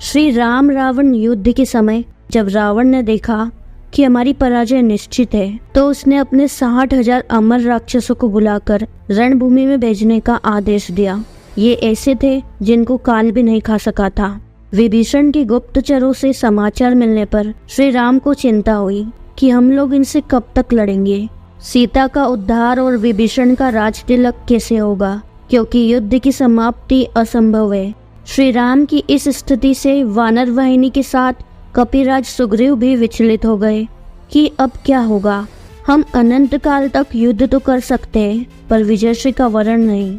श्री राम रावण युद्ध के समय जब रावण ने देखा कि हमारी पराजय निश्चित है, तो उसने अपने 60,000 अमर राक्षसों को बुलाकर रणभूमि में भेजने का आदेश दिया। ये ऐसे थे जिनको काल भी नहीं खा सका था। विभीषण के गुप्तचरों से समाचार मिलने पर श्री राम को चिंता हुई कि हम लोग इनसे कब तक लड़ेंगे। सीता का उद्धार और विभीषण का राज तिलक कैसे होगा, क्योंकि युद्ध की समाप्ति असंभव है। श्री राम की इस स्थिति से वानर वाहिनी के साथ कपिराज सुग्रीव भी विचलित हो गए कि अब क्या होगा। हम अनंत काल तक युद्ध तो कर सकते हैं, पर विजयश्री का वरण नहीं।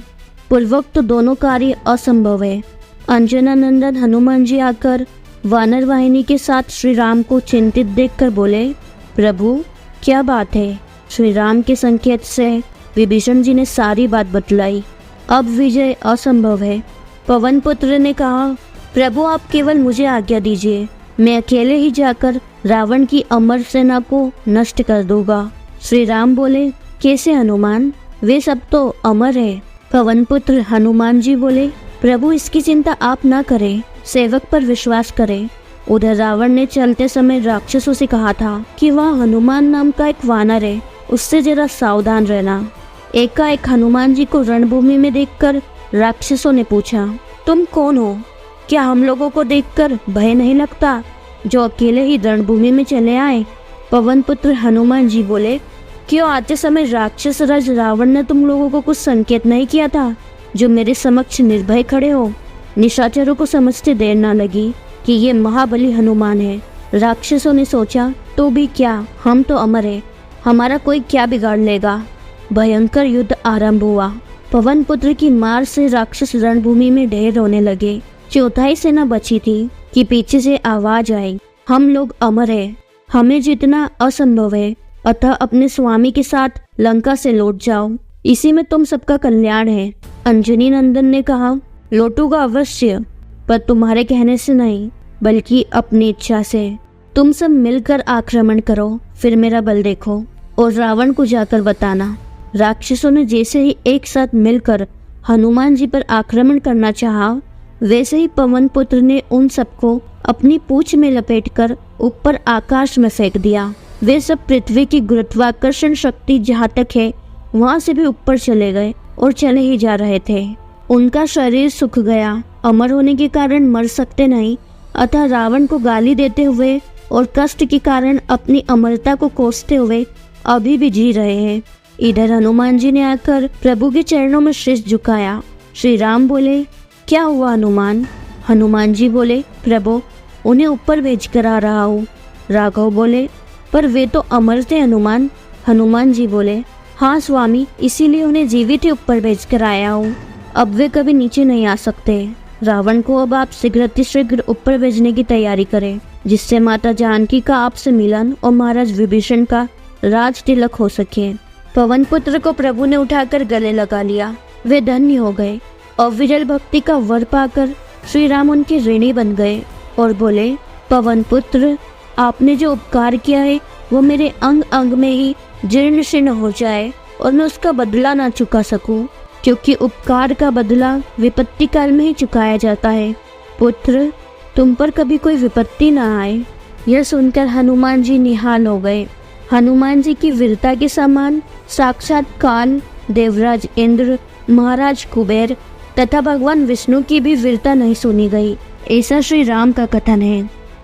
पूर्वोक्त दोनों कार्य असंभव है। अंजना नंदन हनुमान जी आकर वानर वाहिनी के साथ श्री राम को चिंतित देखकर बोले, प्रभु क्या बात है। श्री राम के संकेत से विभीषण जी ने सारी बात बतलाई। अब विजय असंभव है। पवन पुत्र ने कहा, प्रभु आप केवल मुझे आज्ञा दीजिए, मैं अकेले ही जाकर रावण की अमर सेना को नष्ट कर दूंगा। श्री राम बोले, कैसे हनुमान, वे सब तो अमर है। पवन पुत्र हनुमान जी बोले, प्रभु इसकी चिंता आप ना करें, सेवक पर विश्वास करें। उधर रावण ने चलते समय राक्षसों से कहा था कि वह हनुमान नाम का एक वानर है, उससे जरा सावधान रहना। एकाएक हनुमान जी को रणभूमि में देखकर राक्षसों ने पूछा, तुम कौन हो? क्या हम लोगों को देखकर भय नहीं लगता, जो अकेले ही रणभूमि में चले आए? पवन पुत्र हनुमान जी बोले, क्यों आते समय राक्षस राज रावण ने तुम लोगों को कुछ संकेत नहीं किया था, जो मेरे समक्ष निर्भय खड़े हो? निशाचरों को समझते देर न लगी कि ये महाबली हनुमान है। राक्षसों ने सोचा, तो भी क्या, हम तो अमर है, हमारा कोई क्या बिगाड़ लेगा। भयंकर युद्ध आरंभ हुआ। पवन पुत्र की मार से राक्षस रणभूमि में ढेर होने लगे। चौथाई सेना बची थी कि पीछे से आवाज आई, हम लोग अमर है, हमें जीतना असंभव है, अतः अपने स्वामी के साथ लंका से लौट जाओ, इसी में तुम सबका कल्याण है। अंजनी नंदन ने कहा, लौटूंगा अवश्य, पर तुम्हारे कहने से नहीं, बल्कि अपनी इच्छा से। तुम सब मिलकर आक्रमण करो, फिर मेरा बल देखो और रावण को जाकर बताना। राक्षसों ने जैसे ही एक साथ मिलकर हनुमान जी पर आक्रमण करना चाहा, वैसे ही पवन पुत्र ने उन सबको अपनी पूंछ में लपेटकर ऊपर आकाश में फेंक दिया। वे सब पृथ्वी की गुरुत्वाकर्षण शक्ति जहाँ तक है वहाँ से भी ऊपर चले गए और चले ही जा रहे थे। उनका शरीर सूख गया। अमर होने के कारण मर सकते नहीं, अतः रावण को गाली देते हुए और कष्ट के कारण अपनी अमरता को कोसते हुए अभी भी जी रहे हैं। इधर हनुमान जी ने आकर प्रभु के चरणों में शीश झुकाया। श्री राम बोले, क्या हुआ हनुमान? हनुमान जी बोले, प्रभु उन्हें ऊपर भेज कर आ रहा हूँ। राघव बोले, पर वे तो अमर थे हनुमान। हनुमान जी बोले, हाँ स्वामी, इसीलिए उन्हें जीवित ही ऊपर भेज कर आया हूँ, अब वे कभी नीचे नहीं आ सकते। रावण को अब आप शीघ्र ऊपर भेजने की तैयारी करें, जिससे माता जानकी का आपसे मिलन और महाराज विभीषण का राज तिलक हो सके। पवन पुत्र को प्रभु ने उठाकर गले लगा लिया। वे धन्य हो गए। अविरल भक्ति का वर पाकर श्री राम उनके ऋणी बन गए और बोले, पवन पुत्र आपने जो उपकार किया है वो मेरे अंग अंग में ही जीर्ण शीर्ण हो जाए और मैं उसका बदला ना चुका सकूं, क्योंकि उपकार का बदला विपत्ति काल में ही चुकाया जाता है। पुत्र तुम पर कभी कोई विपत्ति ना आए। यह सुनकर हनुमान जी निहाल हो गए। हनुमान जी की वीरता के समान साक्षात काल, देवराज इंद्र, महाराज कुबेर तथा भगवान विष्णु की भी वीरता नहीं सुनी गई, ऐसा श्री राम का कथन है।